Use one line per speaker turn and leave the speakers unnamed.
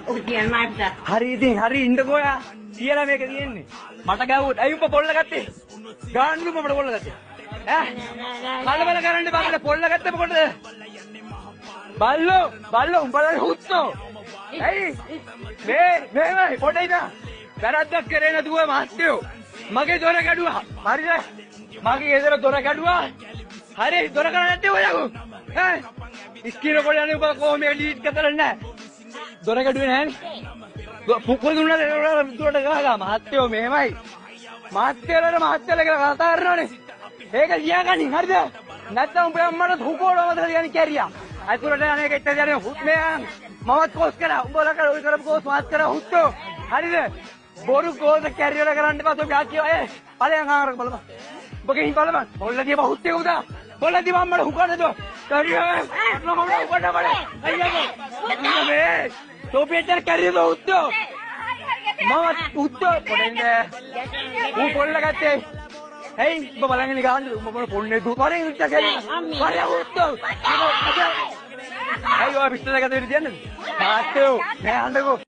ඔක කියන්න අපිට.
හරි ඉතින් හරි ඉන්නකෝ යා. කියලා මේක තියෙන්නේ. මට ගැව්වොත් අයියෝ උඹ පොල්ල ගත්තේ. ගාන්නු මට පොල්ල ගත්තේ. ඈ කලබල කරන්න බෑ අපිට පොල්ල ගත්තේ මොකටද? බල්ලෝ උඹලා හුස්සෝ. ඇයි මේ පොඩයි නා. වැරද්දක් කරේ නැතුව මහත්තයෝ. මගේ දොර ගැඩුවා. හරිද? මගේ ගෙදර දොර ගැඩුවා. හරි දොර කරන්නේ නැත්තේ ඔයගොල්ලෝ. ඈ ඉස්කින පොඩන්නේ උඹ කොහොම ඩීට් කරලා නැහැ. දොර ගැඩුවේ නැහැනේ. පුකුල් දුන්නාද දොරට ගහලා මහත්තයෝ මෙහෙමයි. මහත්තයලට කියලා කතා කරනවනේ. ඒක ලියාගනින් හරිද? නැත්නම් උඹ අම්මට හුකෝඩවද කියන්නේ කැරියා. අයිතුලට අනේක ඉතින් යන්නේ හුස්මේ මමත් කෝස් කරා. උඹලා කර ඔය කරපු කෝස් මාත් කරා හුස්සෝ. හරිද? බොරු කෝස් කැරියර කරන්න එපා. ඔබ යාකිය අය ඵලයන් ආරක බලපන්. ඔබ ගිහින් බලපන්. බොල්ල දිය බහුත්තේ උදා. බොල්ල දිය අම්මට හුකන්නද? කැරියර මම උඩ බඩ. අයියෝ. මේ තෝපියතර කැරියර උත්තෝ. මම උත්තෝ පොඩෙන්ද. ඌ පොල්ල ගත්තේ. Hey, bapak lagi nih kan, bapak pulne tuh, kau yang cakap ni, kau yang utuh, ayo habis tu saya kata dia ni, mati tu, saya anda ko.